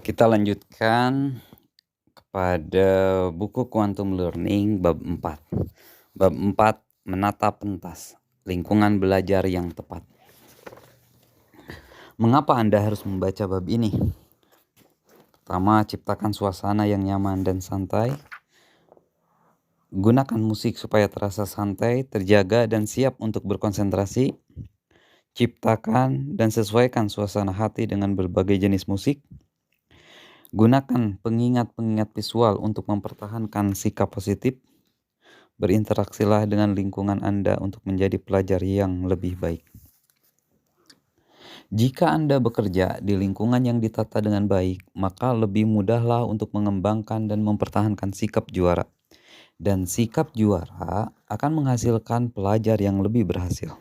Kita lanjutkan kepada buku Quantum Learning bab 4. Bab 4, menata pentas, lingkungan belajar yang tepat. Mengapa Anda harus membaca bab ini? Pertama, ciptakan suasana yang nyaman dan santai. Gunakan musik supaya terasa santai, terjaga, dan siap untuk berkonsentrasi. Ciptakan dan sesuaikan suasana hati dengan berbagai jenis musik. Gunakan pengingat-pengingat visual untuk mempertahankan sikap positif. Berinteraksilah dengan lingkungan Anda untuk menjadi pelajar yang lebih baik. Jika Anda bekerja di lingkungan yang ditata dengan baik, maka lebih mudahlah untuk mengembangkan dan mempertahankan sikap juara. Dan sikap juara akan menghasilkan pelajar yang lebih berhasil.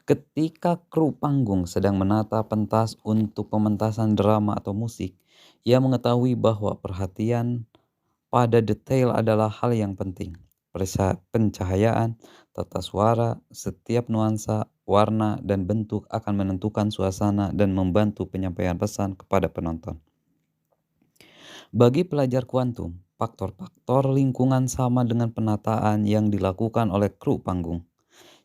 Ketika kru panggung sedang menata pentas untuk pementasan drama atau musik, ia mengetahui bahwa perhatian pada detail adalah hal yang penting. Pencahayaan, tata suara, setiap nuansa, warna, dan bentuk akan menentukan suasana dan membantu penyampaian pesan kepada penonton. Bagi pelajar kuantum, faktor-faktor lingkungan sama dengan penataan yang dilakukan oleh kru panggung.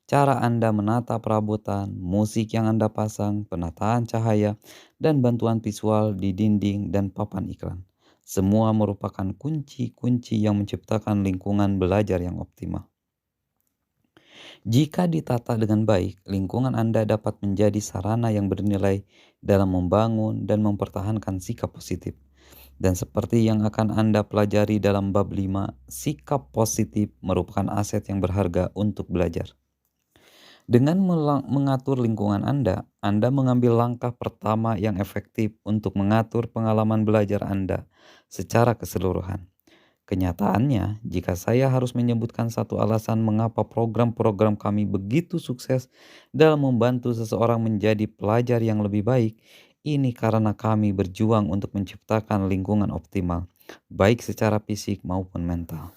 Cara Anda menata perabotan, musik yang Anda pasang, penataan cahaya, dan bantuan visual di dinding dan papan iklan. Semua merupakan kunci-kunci yang menciptakan lingkungan belajar yang optimal. Jika ditata dengan baik, lingkungan Anda dapat menjadi sarana yang bernilai dalam membangun dan mempertahankan sikap positif. Dan seperti yang akan Anda pelajari dalam bab 5, sikap positif merupakan aset yang berharga untuk belajar. Dengan mengatur lingkungan Anda mengambil langkah pertama yang efektif untuk mengatur pengalaman belajar Anda secara keseluruhan. Kenyataannya, jika saya harus menyebutkan satu alasan mengapa program-program kami begitu sukses dalam membantu seseorang menjadi pelajar yang lebih baik, ini karena kami berjuang untuk menciptakan lingkungan optimal, baik secara fisik maupun mental.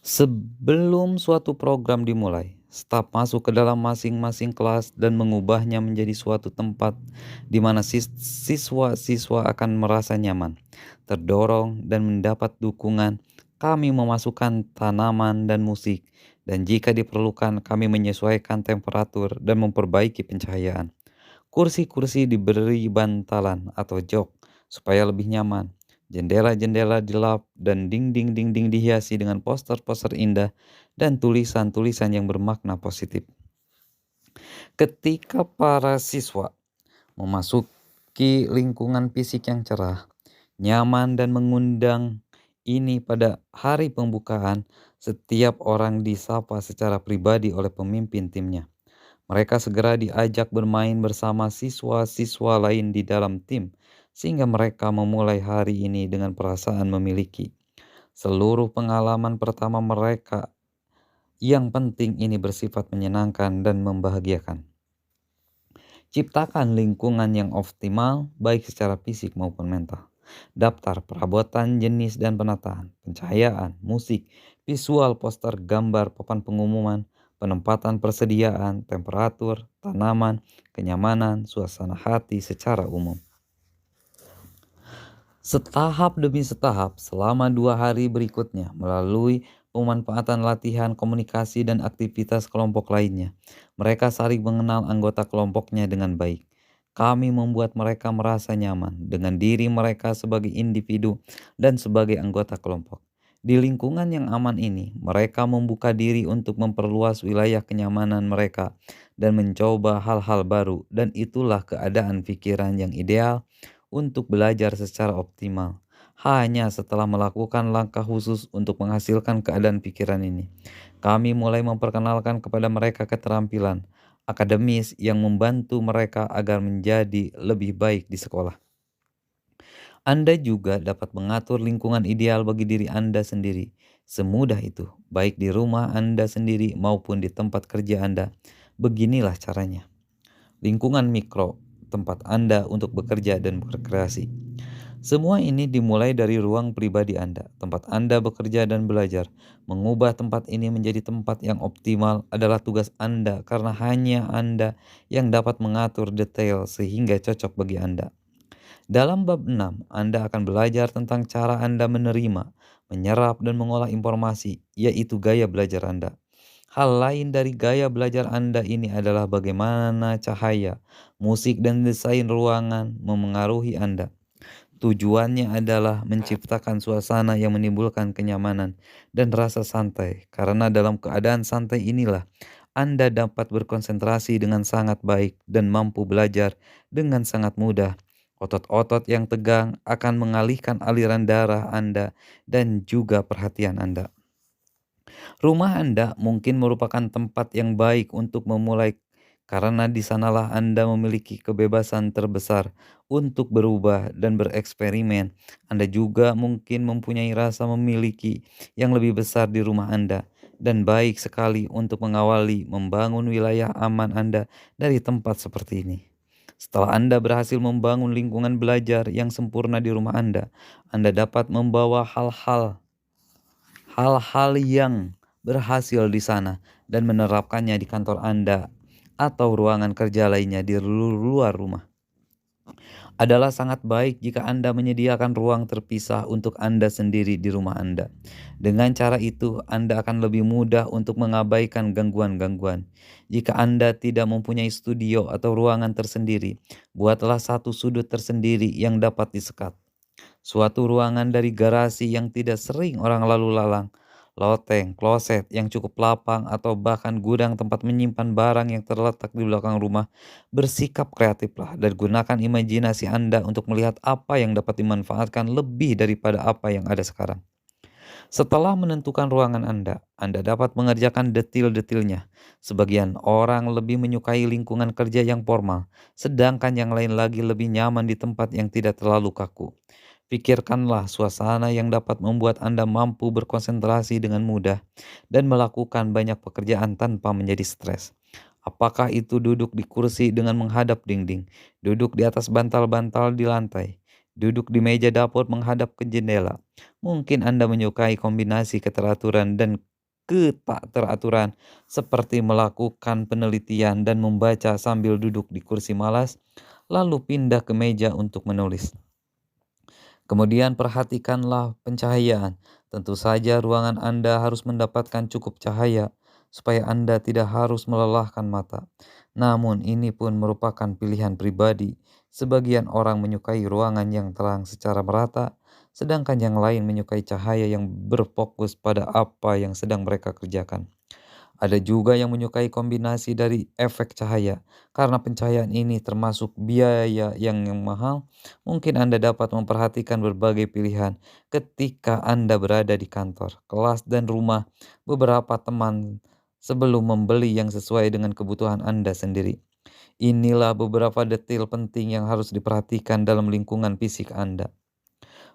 Sebelum suatu program dimulai, staf masuk ke dalam masing-masing kelas dan mengubahnya menjadi suatu tempat di mana siswa-siswa akan merasa nyaman, terdorong, dan mendapat dukungan. Kami memasukkan tanaman dan musik, dan jika diperlukan kami menyesuaikan temperatur dan memperbaiki pencahayaan. Kursi-kursi diberi bantalan atau jok supaya lebih nyaman. Jendela-jendela dilap dan dinding-dinding dihiasi dengan poster-poster indah dan tulisan-tulisan yang bermakna positif. Ketika para siswa memasuki lingkungan fisik yang cerah, nyaman, dan mengundang ini pada hari pembukaan, setiap orang disapa secara pribadi oleh pemimpin timnya. Mereka segera diajak bermain bersama siswa-siswa lain di dalam tim, sehingga mereka memulai hari ini dengan perasaan memiliki. Seluruh pengalaman pertama mereka yang penting ini bersifat menyenangkan dan membahagiakan. Ciptakan lingkungan yang optimal baik secara fisik maupun mental. Daftar perabotan, jenis dan penataan, pencahayaan, musik, visual, poster, gambar, papan pengumuman, penempatan persediaan, temperatur, tanaman, kenyamanan, suasana hati secara umum. Setahap demi setahap selama 2 hari berikutnya melalui pemanfaatan latihan komunikasi dan aktivitas kelompok lainnya. Mereka saling mengenal anggota kelompoknya dengan baik. Kami membuat mereka merasa nyaman dengan diri mereka sebagai individu dan sebagai anggota kelompok. Di lingkungan yang aman ini, mereka membuka diri untuk memperluas wilayah kenyamanan mereka dan mencoba hal-hal baru, dan itulah keadaan pikiran yang ideal untuk belajar secara optimal. Hanya setelah melakukan langkah khusus untuk menghasilkan keadaan pikiran ini, kami mulai memperkenalkan kepada mereka keterampilan akademis yang membantu mereka agar menjadi lebih baik di sekolah. Anda juga dapat mengatur lingkungan ideal bagi diri Anda sendiri. Semudah itu, baik di rumah Anda sendiri maupun di tempat kerja Anda. Beginilah caranya. Lingkungan mikro, tempat Anda untuk bekerja dan berkreasi. Semua ini dimulai dari ruang pribadi Anda, tempat Anda bekerja dan belajar. Mengubah tempat ini menjadi tempat yang optimal adalah tugas Anda karena hanya Anda yang dapat mengatur detail sehingga cocok bagi Anda. Dalam bab 6, Anda akan belajar tentang cara Anda menerima, menyerap, dan mengolah informasi, yaitu gaya belajar Anda. Hal lain dari gaya belajar Anda ini adalah bagaimana cahaya, musik, dan desain ruangan memengaruhi Anda. Tujuannya adalah menciptakan suasana yang menimbulkan kenyamanan dan rasa santai, karena dalam keadaan santai inilah Anda dapat berkonsentrasi dengan sangat baik dan mampu belajar dengan sangat mudah. Otot-otot yang tegang akan mengalihkan aliran darah Anda dan juga perhatian Anda. Rumah Anda mungkin merupakan tempat yang baik untuk memulai karena di sanalah Anda memiliki kebebasan terbesar untuk berubah dan bereksperimen. Anda juga mungkin mempunyai rasa memiliki yang lebih besar di rumah Anda dan baik sekali untuk mengawali membangun wilayah aman Anda dari tempat seperti ini. Setelah Anda berhasil membangun lingkungan belajar yang sempurna di rumah Anda dapat membawa hal-hal yang berhasil di sana dan menerapkannya di kantor Anda atau ruangan kerja lainnya di luar rumah. Adalah sangat baik jika Anda menyediakan ruang terpisah untuk Anda sendiri di rumah Anda. Dengan cara itu, Anda akan lebih mudah untuk mengabaikan gangguan-gangguan. Jika Anda tidak mempunyai studio atau ruangan tersendiri, buatlah satu sudut tersendiri yang dapat disekat. Suatu ruangan dari garasi yang tidak sering orang lalu lalang, loteng, kloset yang cukup lapang, atau bahkan gudang tempat menyimpan barang yang terletak di belakang rumah. Bersikap kreatiflah dan gunakan imajinasi Anda untuk melihat apa yang dapat dimanfaatkan lebih daripada apa yang ada sekarang. Setelah menentukan ruangan Anda dapat mengerjakan detil-detilnya. Sebagian orang lebih menyukai lingkungan kerja yang formal, sedangkan yang lain lagi lebih nyaman di tempat yang tidak terlalu kaku. Pikirkanlah suasana yang dapat membuat Anda mampu berkonsentrasi dengan mudah dan melakukan banyak pekerjaan tanpa menjadi stres. Apakah itu duduk di kursi dengan menghadap dinding, duduk di atas bantal-bantal di lantai, duduk di meja dapur menghadap ke jendela? Mungkin Anda menyukai kombinasi keteraturan dan ketak-teraturan, seperti melakukan penelitian dan membaca sambil duduk di kursi malas, lalu pindah ke meja untuk menulis. Kemudian perhatikanlah pencahayaan. Tentu saja ruangan Anda harus mendapatkan cukup cahaya supaya Anda tidak harus melelahkan mata. Namun ini pun merupakan pilihan pribadi. Sebagian orang menyukai ruangan yang terang secara merata, sedangkan yang lain menyukai cahaya yang berfokus pada apa yang sedang mereka kerjakan. Ada juga yang menyukai kombinasi dari efek cahaya. Karena pencahayaan ini termasuk biaya yang mahal, mungkin Anda dapat memperhatikan berbagai pilihan ketika Anda berada di kantor, kelas, dan rumah beberapa teman sebelum membeli yang sesuai dengan kebutuhan Anda sendiri. Inilah beberapa detail penting yang harus diperhatikan dalam lingkungan fisik Anda.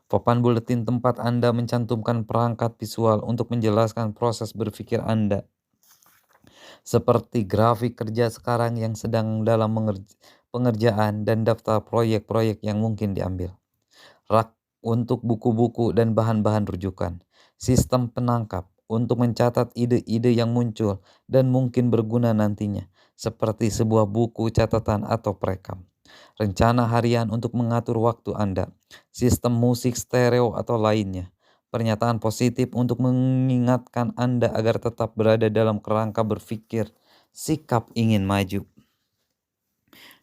Papan buletin tempat Anda mencantumkan perangkat visual untuk menjelaskan proses berpikir Anda, seperti grafik kerja sekarang yang sedang dalam pengerjaan dan daftar proyek-proyek yang mungkin diambil. Rak untuk buku-buku dan bahan-bahan rujukan. Sistem penangkap untuk mencatat ide-ide yang muncul dan mungkin berguna nantinya, seperti sebuah buku catatan atau perekam. Rencana harian untuk mengatur waktu Anda. Sistem musik stereo atau lainnya. Pernyataan positif untuk mengingatkan Anda agar tetap berada dalam kerangka berpikir, sikap ingin maju.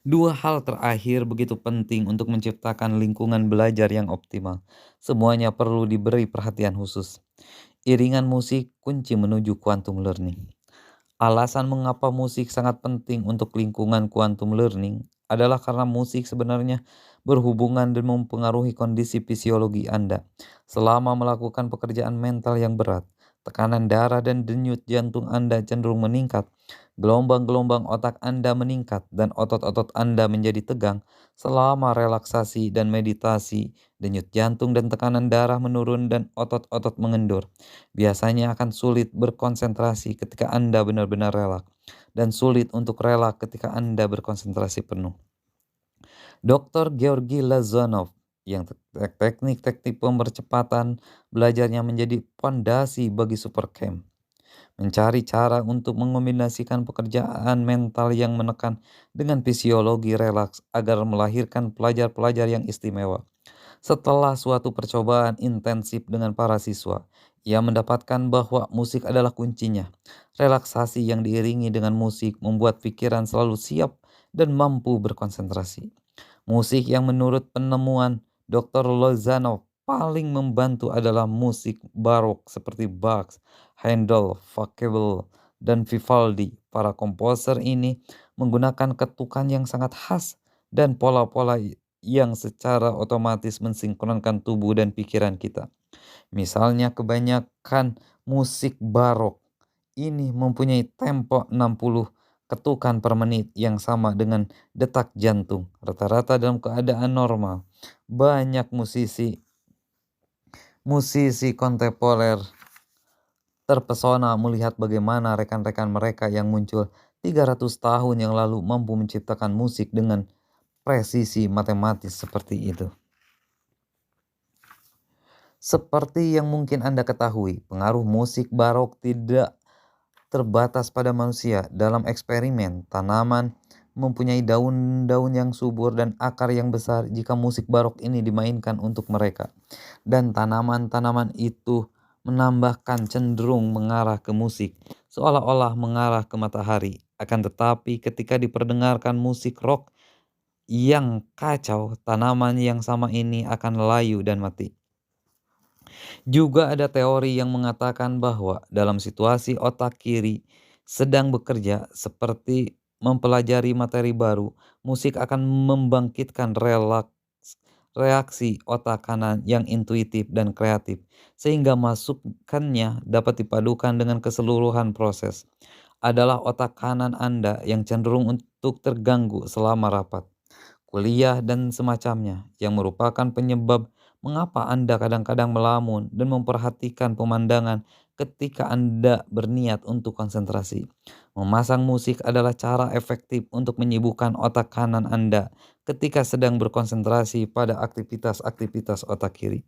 Dua hal terakhir begitu penting untuk menciptakan lingkungan belajar yang optimal. Semuanya perlu diberi perhatian khusus. Iringan musik kunci menuju quantum learning. Alasan mengapa musik sangat penting untuk lingkungan quantum learning adalah karena musik sebenarnya berhubungan dan mempengaruhi kondisi fisiologi Anda. Selama melakukan pekerjaan mental yang berat, tekanan darah dan denyut jantung Anda cenderung meningkat, gelombang-gelombang otak Anda meningkat, dan otot-otot Anda menjadi tegang. Selama relaksasi dan meditasi, denyut jantung dan tekanan darah menurun dan otot-otot mengendur. Biasanya akan sulit berkonsentrasi ketika Anda benar-benar relaks, dan sulit untuk relaks ketika Anda berkonsentrasi penuh. Dr. Georgi Lazanov yang teknik-teknik pemercepatan belajarnya menjadi fondasi bagi Supercamp. Mencari cara untuk mengombinasikan pekerjaan mental yang menekan dengan fisiologi relaks agar melahirkan pelajar-pelajar yang istimewa. Setelah suatu percobaan intensif dengan para siswa, ia mendapatkan bahwa musik adalah kuncinya. Relaksasi yang diiringi dengan musik membuat pikiran selalu siap dan mampu berkonsentrasi. Musik yang menurut penemuan Dr. Lozano paling membantu adalah musik barok seperti Bach, Handel, Pachelbel, dan Vivaldi. Para komposer ini menggunakan ketukan yang sangat khas dan pola-pola yang secara otomatis mensinkronkan tubuh dan pikiran kita. Misalnya kebanyakan musik barok ini mempunyai tempo 60 ketukan per menit yang sama dengan detak jantung rata-rata dalam keadaan normal. Banyak musisi kontemporer terpesona melihat bagaimana rekan-rekan mereka yang muncul 300 tahun yang lalu mampu menciptakan musik dengan presisi matematis seperti itu. Seperti yang mungkin Anda ketahui, pengaruh musik barok tidak terbatas pada manusia. Dalam eksperimen, tanaman mempunyai daun-daun yang subur dan akar yang besar jika musik barok ini dimainkan untuk mereka. Dan tanaman-tanaman itu menambahkan cenderung mengarah ke musik, seolah-olah mengarah ke matahari. Akan tetapi ketika diperdengarkan musik rock yang kacau, tanaman yang sama ini akan layu dan mati. Juga ada teori yang mengatakan bahwa dalam situasi otak kiri sedang bekerja seperti mempelajari materi baru, musik akan membangkitkan reaksi otak kanan yang intuitif dan kreatif, sehingga masukannya dapat dipadukan dengan keseluruhan proses. Adalah otak kanan Anda yang cenderung untuk terganggu selama rapat, kuliah, dan semacamnya, yang merupakan penyebab mengapa Anda kadang-kadang melamun dan memperhatikan pemandangan ketika Anda berniat untuk konsentrasi. Memasang musik adalah cara efektif untuk menyibukkan otak kanan Anda ketika sedang berkonsentrasi pada aktivitas-aktivitas otak kiri.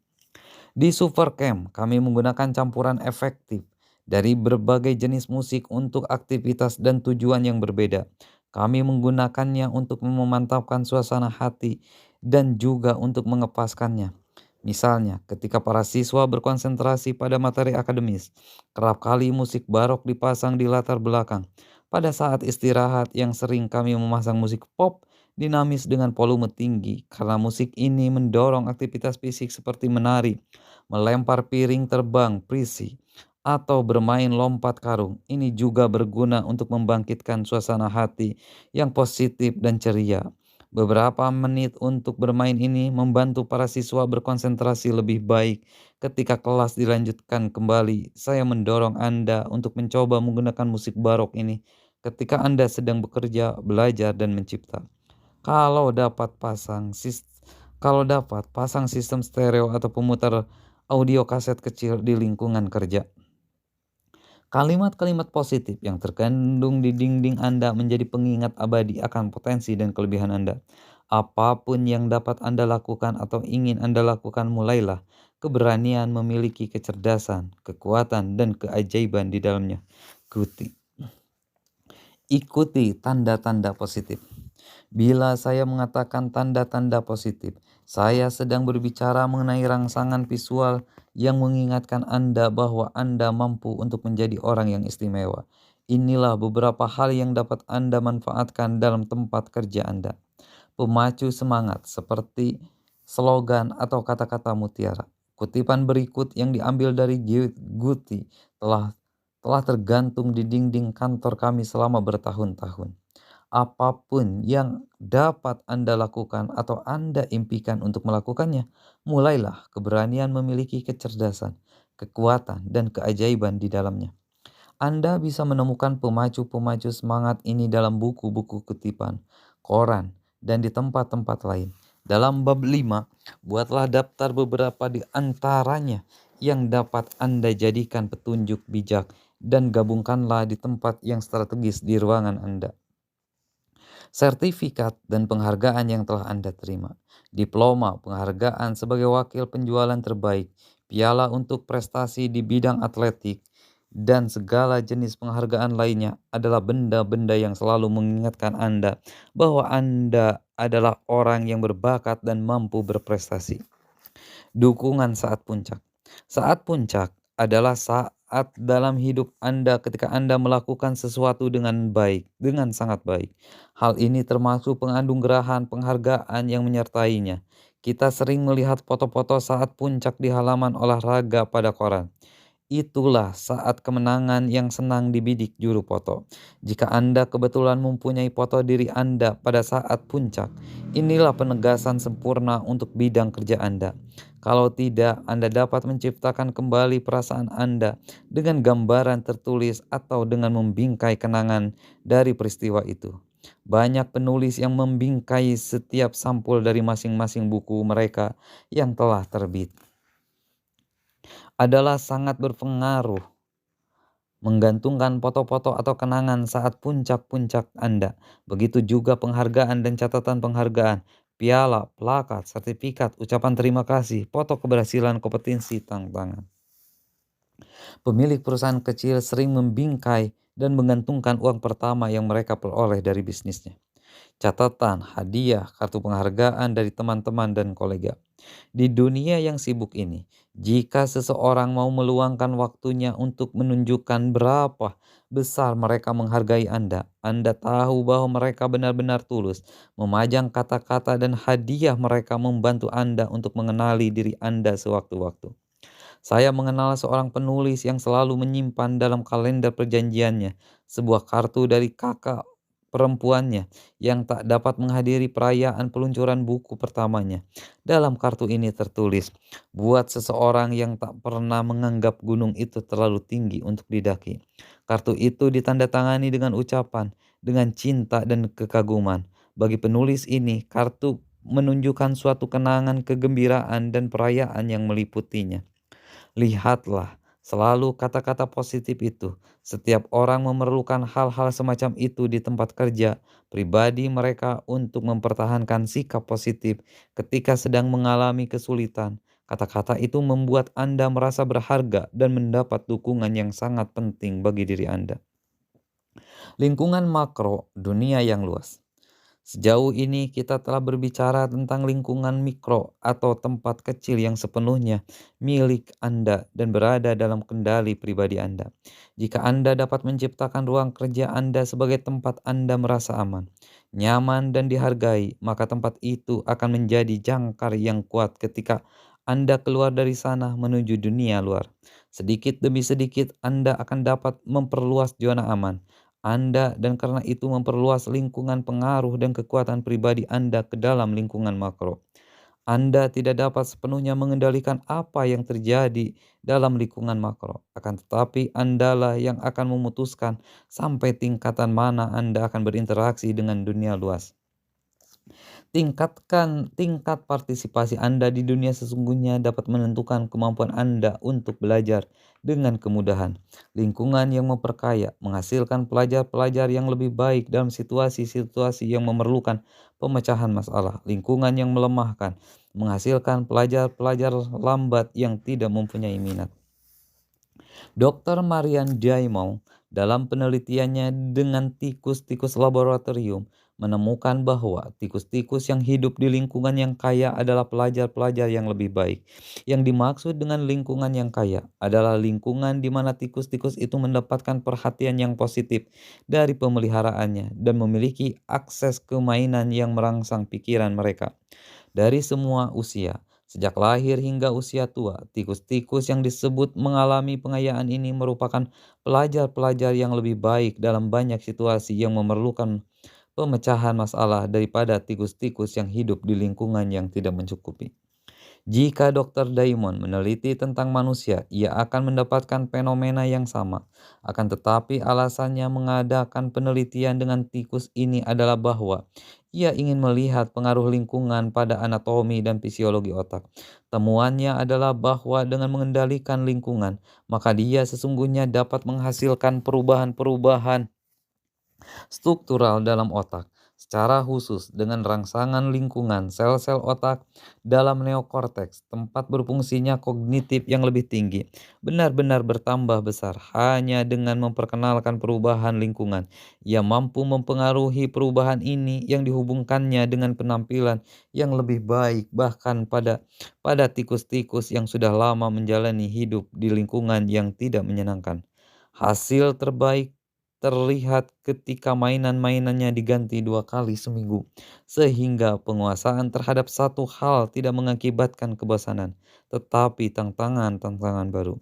Di Supercamp, kami menggunakan campuran efektif dari berbagai jenis musik untuk aktivitas dan tujuan yang berbeda. Kami menggunakannya untuk memantapkan suasana hati dan juga untuk mengepaskannya. Misalnya, ketika para siswa berkonsentrasi pada materi akademis, kerap kali musik barok dipasang di latar belakang. Pada saat istirahat yang sering kami memasang musik pop dinamis dengan volume tinggi karena musik ini mendorong aktivitas fisik seperti menari, melempar piring terbang prisi, atau bermain lompat karung. Ini juga berguna untuk membangkitkan suasana hati yang positif dan ceria. Beberapa menit untuk bermain ini membantu para siswa berkonsentrasi lebih baik. Ketika kelas dilanjutkan kembali, saya mendorong Anda untuk mencoba menggunakan musik barok ini ketika Anda sedang bekerja, belajar, dan mencipta. Kalau dapat pasang sistem stereo atau pemutar audio kaset kecil di lingkungan kerja. Kalimat-kalimat positif yang terkandung di dinding Anda menjadi pengingat abadi akan potensi dan kelebihan Anda. Apapun yang dapat Anda lakukan atau ingin Anda lakukan, mulailah. Keberanian memiliki kecerdasan, kekuatan, dan keajaiban di dalamnya. Ikuti tanda-tanda positif. Bila saya mengatakan tanda-tanda positif, saya sedang berbicara mengenai rangsangan visual yang mengingatkan Anda bahwa Anda mampu untuk menjadi orang yang istimewa. Inilah beberapa hal yang dapat Anda manfaatkan dalam tempat kerja Anda. Pemacu semangat seperti slogan atau kata-kata mutiara. Kutipan berikut yang diambil dari Guti telah tergantung di dinding kantor kami selama bertahun-tahun. Apapun yang dapat Anda lakukan atau Anda impikan untuk melakukannya, mulailah. Keberanian memiliki kecerdasan, kekuatan, dan keajaiban di dalamnya. Anda bisa menemukan pemacu-pemacu semangat ini dalam buku-buku kutipan, koran, dan di tempat-tempat lain. Dalam bab 5, buatlah daftar beberapa di antaranya yang dapat Anda jadikan petunjuk bijak dan gabungkanlah di tempat yang strategis di ruangan Anda. Sertifikat dan penghargaan yang telah Anda terima. Diploma penghargaan sebagai wakil penjualan terbaik, piala untuk prestasi di bidang atletik, dan segala jenis penghargaan lainnya adalah benda-benda yang selalu mengingatkan Anda bahwa Anda adalah orang yang berbakat dan mampu berprestasi. Dukungan saat puncak. Saat puncak adalah saat dalam hidup Anda ketika Anda melakukan sesuatu dengan baik, dengan sangat baik. Hal ini termasuk penganugerahan penghargaan yang menyertainya. Kita sering melihat foto-foto saat puncak di halaman olahraga pada koran. Itulah saat kemenangan yang senang dibidik juru foto. Jika Anda kebetulan mempunyai foto diri Anda pada saat puncak, inilah penegasan sempurna untuk bidang kerja Anda. Kalau tidak, Anda dapat menciptakan kembali perasaan Anda dengan gambaran tertulis atau dengan membingkai kenangan dari peristiwa itu. Banyak penulis yang membingkai setiap sampul dari masing-masing buku mereka yang telah terbit. Adalah sangat berpengaruh menggantungkan foto-foto atau kenangan saat puncak-puncak Anda. Begitu juga penghargaan dan catatan penghargaan, piala, plakat, sertifikat, ucapan terima kasih, foto keberhasilan kompetensi tantangan. Pemilik perusahaan kecil sering membingkai dan menggantungkan uang pertama yang mereka peroleh dari bisnisnya. Catatan, hadiah, kartu penghargaan dari teman-teman dan kolega. Di dunia yang sibuk ini, jika seseorang mau meluangkan waktunya untuk menunjukkan berapa besar mereka menghargai Anda, Anda tahu bahwa mereka benar-benar tulus. Memajang kata-kata dan hadiah mereka membantu Anda untuk mengenali diri Anda sewaktu-waktu. Saya mengenal seorang penulis yang selalu menyimpan dalam kalender perjanjiannya sebuah kartu dari kakak perempuannya yang tak dapat menghadiri perayaan peluncuran buku pertamanya. Dalam kartu ini tertulis, buat seseorang yang tak pernah menganggap gunung itu terlalu tinggi untuk didaki. Kartu itu ditandatangani dengan ucapan, dengan cinta dan kekaguman. Bagi penulis ini, kartu menunjukkan suatu kenangan kegembiraan dan perayaan yang meliputinya. Lihatlah, selalu kata-kata positif itu. Setiap orang memerlukan hal-hal semacam itu di tempat kerja pribadi mereka untuk mempertahankan sikap positif ketika sedang mengalami kesulitan. Kata-kata itu membuat Anda merasa berharga dan mendapat dukungan yang sangat penting bagi diri Anda. Lingkungan makro, dunia yang luas. Sejauh ini kita telah berbicara tentang lingkungan mikro atau tempat kecil yang sepenuhnya milik Anda dan berada dalam kendali pribadi Anda. Jika Anda dapat menciptakan ruang kerja Anda sebagai tempat Anda merasa aman, nyaman dan dihargai, maka tempat itu akan menjadi jangkar yang kuat ketika Anda keluar dari sana menuju dunia luar. Sedikit demi sedikit Anda akan dapat memperluas zona aman Anda dan karena itu memperluas lingkungan pengaruh dan kekuatan pribadi Anda ke dalam lingkungan makro. Anda tidak dapat sepenuhnya mengendalikan apa yang terjadi dalam lingkungan makro, akan tetapi Andalah yang akan memutuskan sampai tingkatan mana Anda akan berinteraksi dengan dunia luas. Tingkatkan tingkat partisipasi Anda di dunia sesungguhnya dapat menentukan kemampuan Anda untuk belajar dengan kemudahan. Lingkungan yang memperkaya menghasilkan pelajar-pelajar yang lebih baik dalam situasi-situasi yang memerlukan pemecahan masalah. Lingkungan yang melemahkan menghasilkan pelajar-pelajar lambat yang tidak mempunyai minat. Dr. Marian Diamond dalam penelitiannya dengan tikus-tikus laboratorium menemukan bahwa tikus-tikus yang hidup di lingkungan yang kaya adalah pelajar-pelajar yang lebih baik. Yang dimaksud dengan lingkungan yang kaya adalah lingkungan di mana tikus-tikus itu mendapatkan perhatian yang positif dari pemeliharaannya dan memiliki akses ke mainan yang merangsang pikiran mereka. Dari semua usia, sejak lahir hingga usia tua, tikus-tikus yang disebut mengalami pengayaan ini merupakan pelajar-pelajar yang lebih baik dalam banyak situasi yang memerlukan pemecahan masalah daripada tikus-tikus yang hidup di lingkungan yang tidak mencukupi. Jika Dr. Diamond meneliti tentang manusia, ia akan mendapatkan fenomena yang sama. Akan tetapi alasannya mengadakan penelitian dengan tikus ini adalah bahwa ia ingin melihat pengaruh lingkungan pada anatomi dan fisiologi otak. Temuannya adalah bahwa dengan mengendalikan lingkungan, maka dia sesungguhnya dapat menghasilkan perubahan-perubahan struktural dalam otak. secara khusus dengan rangsangan lingkungan sel-sel otak dalam neokorteks, tempat berfungsinya kognitif yang lebih tinggi, benar-benar bertambah besar hanya dengan memperkenalkan perubahan lingkungan. Ia mampu mempengaruhi perubahan ini yang dihubungkannya dengan penampilan yang lebih baik bahkan pada tikus-tikus yang sudah lama menjalani hidup di lingkungan yang tidak menyenangkan. Hasil terbaik terlihat ketika mainan-mainannya diganti 2 kali seminggu, sehingga penguasaan terhadap satu hal tidak mengakibatkan kebosanan, tetapi tantangan-tantangan baru.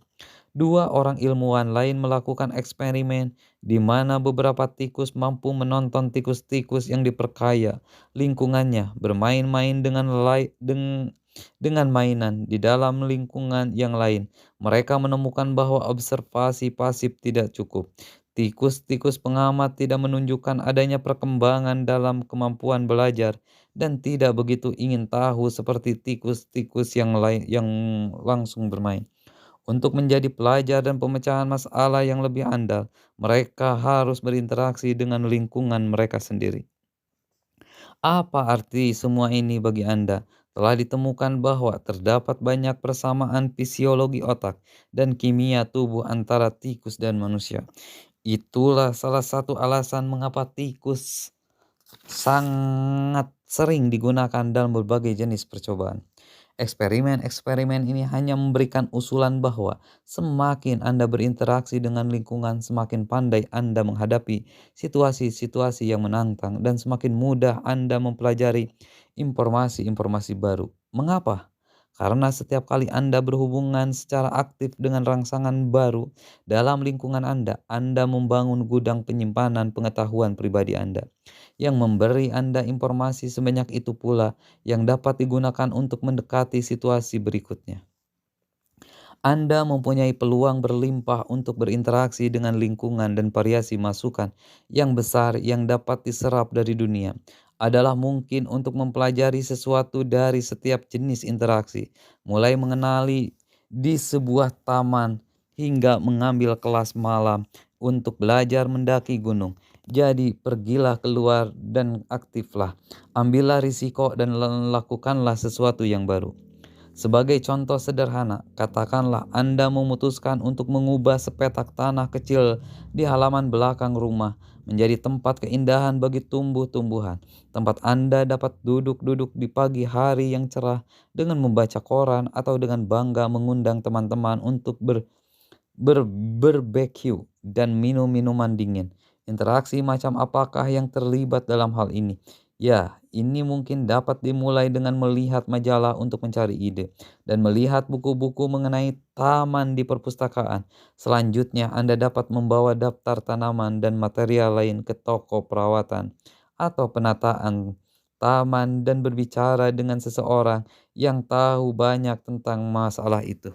Dua orang ilmuwan lain melakukan eksperimen di mana beberapa tikus mampu menonton tikus-tikus yang diperkaya lingkungannya bermain-main dengan mainan di dalam lingkungan yang lain. Mereka menemukan bahwa observasi pasif tidak cukup. Tikus-tikus pengamat tidak menunjukkan adanya perkembangan dalam kemampuan belajar dan tidak begitu ingin tahu seperti tikus-tikus yang lain yang langsung bermain. Untuk menjadi pelajar dan pemecahan masalah yang lebih andal, mereka harus berinteraksi dengan lingkungan mereka sendiri. Apa arti semua ini bagi Anda? Telah ditemukan bahwa terdapat banyak persamaan fisiologi otak dan kimia tubuh antara tikus dan manusia. Itulah salah satu alasan mengapa tikus sangat sering digunakan dalam berbagai jenis percobaan. Eksperimen-eksperimen ini hanya memberikan usulan bahwa semakin Anda berinteraksi dengan lingkungan, semakin pandai Anda menghadapi situasi-situasi yang menantang, dan semakin mudah Anda mempelajari informasi-informasi baru. Mengapa? Karena setiap kali Anda berhubungan secara aktif dengan rangsangan baru dalam lingkungan Anda membangun gudang penyimpanan pengetahuan pribadi Anda yang memberi Anda informasi sebanyak itu pula yang dapat digunakan untuk mendekati situasi berikutnya. Anda mempunyai peluang berlimpah untuk berinteraksi dengan lingkungan dan variasi masukan yang besar yang dapat diserap dari dunia. Adalah mungkin untuk mempelajari sesuatu dari setiap jenis interaksi, mulai mengenali di sebuah taman hingga mengambil kelas malam untuk belajar mendaki gunung. Jadi pergilah keluar dan aktiflah. Ambillah risiko dan lakukanlah sesuatu yang baru. Sebagai contoh sederhana, katakanlah Anda memutuskan untuk mengubah sepetak tanah kecil di halaman belakang rumah menjadi tempat keindahan bagi tumbuh-tumbuhan. Tempat Anda dapat duduk-duduk di pagi hari yang cerah dengan membaca koran atau dengan bangga mengundang teman-teman untuk berbekyu dan minum minuman dingin. Interaksi macam apakah yang terlibat dalam hal ini? Ya, ini mungkin dapat dimulai dengan melihat majalah untuk mencari ide dan melihat buku-buku mengenai taman di perpustakaan. Selanjutnya, Anda dapat membawa daftar tanaman dan material lain ke toko perawatan atau penataan taman dan berbicara dengan seseorang yang tahu banyak tentang masalah itu.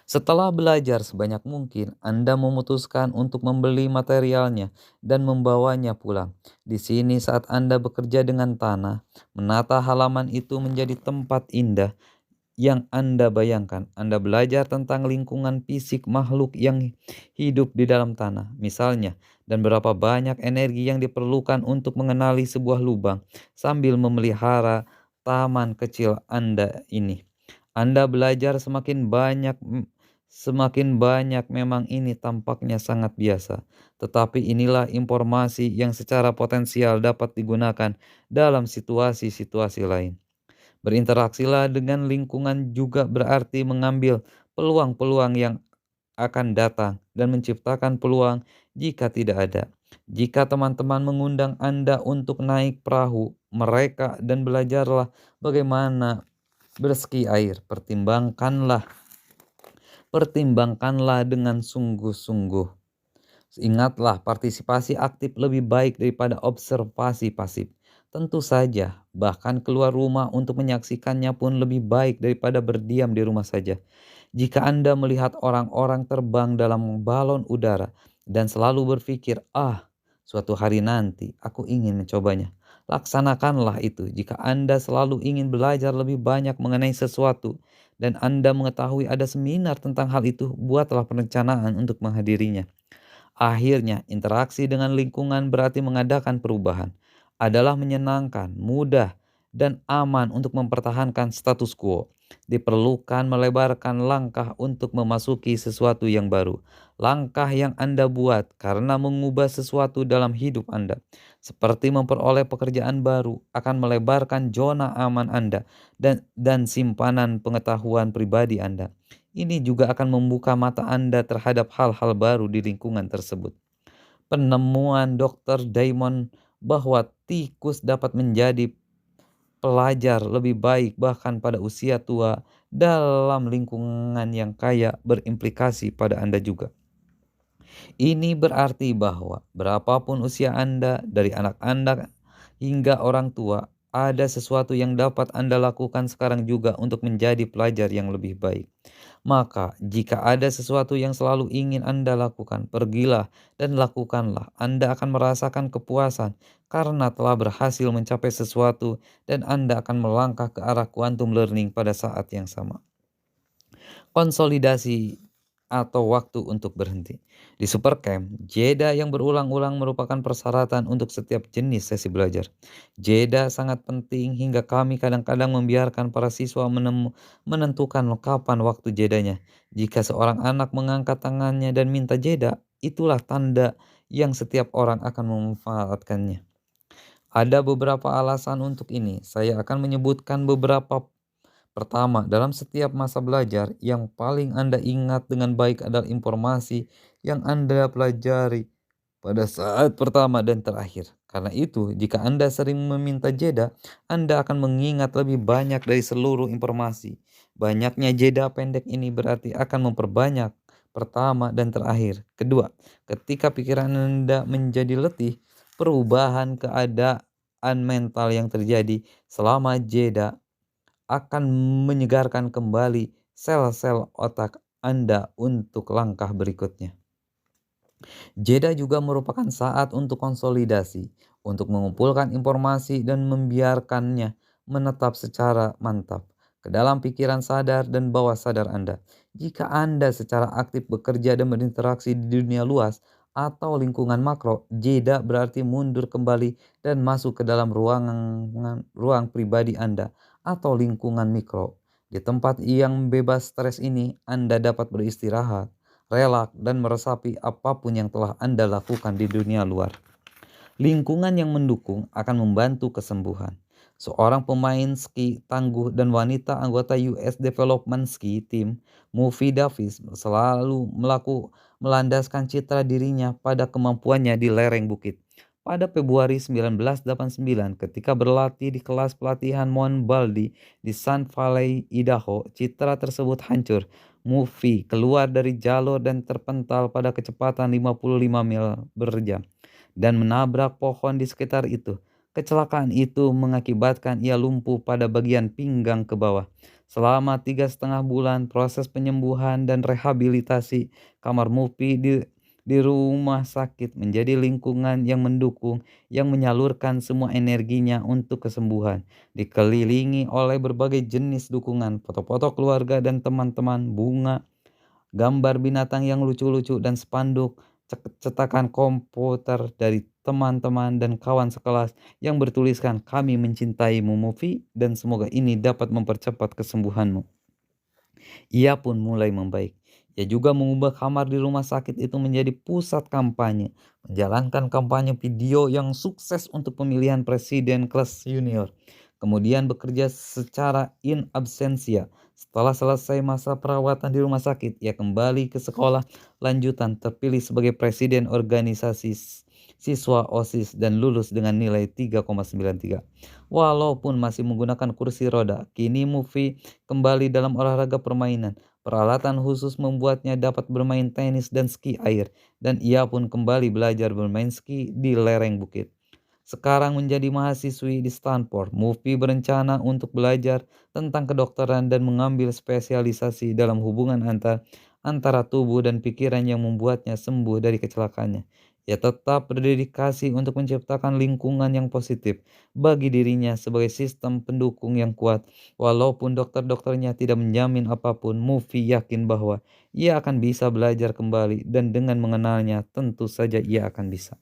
Setelah belajar sebanyak mungkin, Anda memutuskan untuk membeli materialnya dan membawanya pulang. Di sini saat Anda bekerja dengan tanah, menata halaman itu menjadi tempat indah yang Anda bayangkan. Anda belajar tentang lingkungan fisik makhluk yang hidup di dalam tanah, misalnya, dan berapa banyak energi yang diperlukan untuk mengenali sebuah lubang sambil memelihara taman kecil Anda ini. Anda belajar semakin banyak memang ini tampaknya sangat biasa. Tetapi inilah informasi yang secara potensial dapat digunakan dalam situasi-situasi lain. Berinteraksilah dengan lingkungan juga berarti mengambil peluang-peluang yang akan datang dan menciptakan peluang jika tidak ada. Jika teman-teman mengundang Anda untuk naik perahu mereka dan belajarlah bagaimana berski air, pertimbangkanlah dengan sungguh-sungguh. Ingatlah, partisipasi aktif lebih baik daripada observasi pasif. Tentu saja, bahkan keluar rumah untuk menyaksikannya pun lebih baik daripada berdiam di rumah saja. Jika Anda melihat orang-orang terbang dalam balon udara dan selalu berpikir, suatu hari nanti aku ingin mencobanya. Laksanakanlah itu. Jika Anda selalu ingin belajar lebih banyak mengenai sesuatu dan Anda mengetahui ada seminar tentang hal itu, buatlah perencanaan untuk menghadirinya. Akhirnya, interaksi dengan lingkungan berarti mengadakan perubahan. adalah menyenangkan, mudah, dan aman untuk mempertahankan status quo. Diperlukan melebarkan langkah untuk memasuki sesuatu yang baru. Langkah yang Anda buat karena mengubah sesuatu dalam hidup Anda, seperti memperoleh pekerjaan baru, akan melebarkan zona aman Anda dan simpanan pengetahuan pribadi Anda. Ini juga akan membuka mata Anda terhadap hal-hal baru di lingkungan tersebut. Penemuan Dr. Diamond bahwa tikus dapat menjadi pelajar lebih baik bahkan pada usia tua dalam lingkungan yang kaya berimplikasi pada Anda juga. Ini berarti bahwa berapapun usia Anda, dari anak-anak hingga orang tua, ada sesuatu yang dapat Anda lakukan sekarang juga untuk menjadi pelajar yang lebih baik. Maka, jika ada sesuatu yang selalu ingin Anda lakukan, pergilah dan lakukanlah. Anda akan merasakan kepuasan karena telah berhasil mencapai sesuatu, dan Anda akan melangkah ke arah quantum learning pada saat yang sama. Konsolidasi atau waktu untuk berhenti. Di Supercamp, jeda yang berulang-ulang merupakan persyaratan untuk setiap jenis sesi belajar. Jeda sangat penting hingga kami kadang-kadang membiarkan para siswa menentukan kapan waktu jedanya. Jika seorang anak mengangkat tangannya dan minta jeda, itulah tanda yang setiap orang akan memanfaatkannya. Ada beberapa alasan untuk ini. Saya akan menyebutkan beberapa. Pertama, dalam setiap masa belajar, yang paling Anda ingat dengan baik adalah informasi yang Anda pelajari pada saat pertama dan terakhir. Karena itu, jika Anda sering meminta jeda, Anda akan mengingat lebih banyak dari seluruh informasi. Banyaknya jeda pendek ini berarti akan memperbanyak pertama dan terakhir. Kedua, ketika pikiran Anda menjadi letih, perubahan keadaan mental yang terjadi selama jeda akan menyegarkan kembali sel-sel otak Anda untuk langkah berikutnya. Jeda juga merupakan saat untuk konsolidasi, untuk mengumpulkan informasi dan membiarkannya menetap secara mantap ke dalam pikiran sadar dan bawah sadar Anda. Jika Anda secara aktif bekerja dan berinteraksi di dunia luas atau lingkungan makro, jeda berarti mundur kembali dan masuk ke dalam ruang pribadi Anda atau lingkungan mikro. Di tempat yang bebas stres ini, Anda dapat beristirahat, relak, dan meresapi apapun yang telah Anda lakukan di dunia luar. Lingkungan yang mendukung akan membantu kesembuhan. Seorang pemain ski tangguh dan wanita anggota US Development Ski Team, Mufi Davis, selalu melandaskan citra dirinya pada kemampuannya di lereng bukit. Pada Februari 1989, ketika berlatih di kelas pelatihan Mount Baldy di Sun Valley, Idaho, citra tersebut hancur. Mufi keluar dari jalur dan terpental pada kecepatan 55 mil per jam dan menabrak pohon di sekitar itu. Kecelakaan itu mengakibatkan ia lumpuh pada bagian pinggang ke bawah. Selama 3,5 bulan proses penyembuhan dan rehabilitasi, kamar Mufi di rumah sakit menjadi lingkungan yang mendukung, yang menyalurkan semua energinya untuk kesembuhan. Dikelilingi oleh berbagai jenis dukungan, foto-foto keluarga dan teman-teman, bunga, gambar binatang yang lucu-lucu, dan spanduk cetakan komputer dari teman-teman dan kawan sekelas yang bertuliskan, "Kami mencintaimu Mufi dan semoga ini dapat mempercepat kesembuhanmu." Ia pun mulai membaik. Ia juga mengubah kamar di rumah sakit itu menjadi pusat kampanye, menjalankan kampanye video yang sukses untuk pemilihan presiden kelas junior. Kemudian bekerja secara in absentia. Setelah selesai masa perawatan di rumah sakit, ia kembali ke sekolah lanjutan, terpilih sebagai presiden organisasi siswa OSIS dan lulus dengan nilai 3,93. Walaupun masih menggunakan kursi roda, kini Mufi kembali dalam olahraga permainan. Peralatan khusus membuatnya dapat bermain tenis dan ski air, dan ia pun kembali belajar bermain ski di lereng bukit. Sekarang menjadi mahasiswi di Stanford, Mufi berencana untuk belajar tentang kedokteran dan mengambil spesialisasi dalam hubungan antara tubuh dan pikiran yang membuatnya sembuh dari kecelakaannya. Ia tetap berdedikasi untuk menciptakan lingkungan yang positif bagi dirinya sebagai sistem pendukung yang kuat. Walaupun dokter-dokternya tidak menjamin apapun, Mufi yakin bahwa ia akan bisa belajar kembali, dan dengan mengenalnya tentu saja ia akan bisa.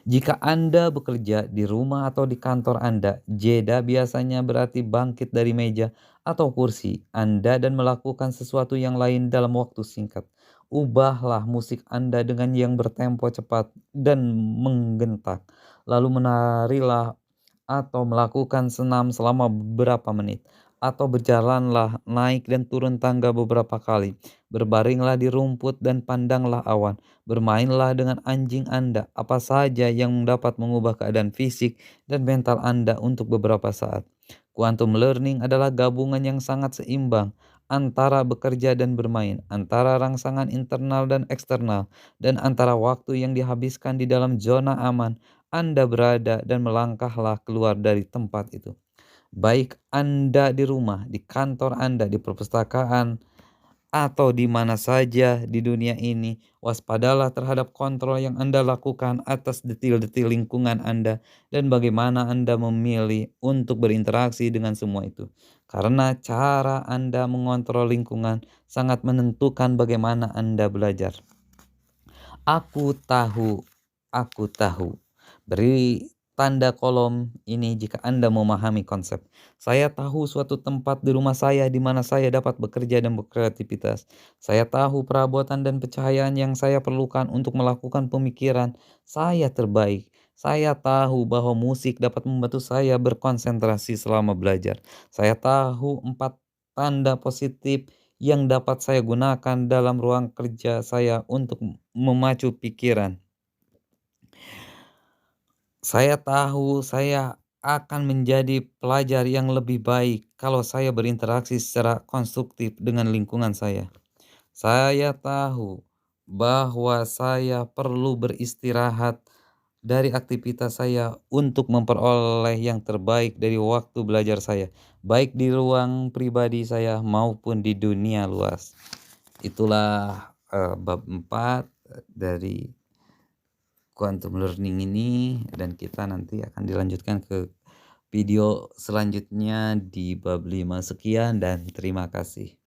Jika Anda bekerja di rumah atau di kantor Anda, jeda biasanya berarti bangkit dari meja atau kursi Anda dan melakukan sesuatu yang lain dalam waktu singkat. Ubahlah musik Anda dengan yang bertempo cepat dan menggentak. Lalu menarilah atau melakukan senam selama beberapa menit. Atau berjalanlah naik dan turun tangga beberapa kali. Berbaringlah di rumput dan pandanglah awan. Bermainlah dengan anjing Anda, apa saja yang dapat mengubah keadaan fisik dan mental Anda untuk beberapa saat. Quantum learning adalah gabungan yang sangat seimbang antara bekerja dan bermain, antara rangsangan internal dan eksternal, dan antara waktu yang dihabiskan di dalam zona aman Anda berada dan melangkahlah keluar dari tempat itu. Baik Anda di rumah, di kantor Anda, di perpustakaan, atau di mana saja di dunia ini, waspadalah terhadap kontrol yang Anda lakukan atas detil-detil lingkungan Anda dan bagaimana Anda memilih untuk berinteraksi dengan semua itu. Karena cara Anda mengontrol lingkungan sangat menentukan bagaimana Anda belajar. Aku tahu, aku tahu. Beri tanda kolom ini jika Anda memahami konsep. Saya tahu suatu tempat di rumah saya di mana saya dapat bekerja dan berkreativitas. Saya tahu perabotan dan pencahayaan yang saya perlukan untuk melakukan pemikiran saya terbaik. Saya tahu bahwa musik dapat membantu saya berkonsentrasi selama belajar. Saya tahu 4 tanda positif yang dapat saya gunakan dalam ruang kerja saya untuk memacu pikiran. Saya tahu saya akan menjadi pelajar yang lebih baik kalau saya berinteraksi secara konstruktif dengan lingkungan saya. Saya tahu bahwa saya perlu beristirahat dari aktivitas saya untuk memperoleh yang terbaik dari waktu belajar saya, baik di ruang pribadi saya maupun di dunia luas. Itulah bab 4 dari quantum learning ini, dan kita nanti akan dilanjutkan ke video selanjutnya di bab 5. Sekian dan terima kasih.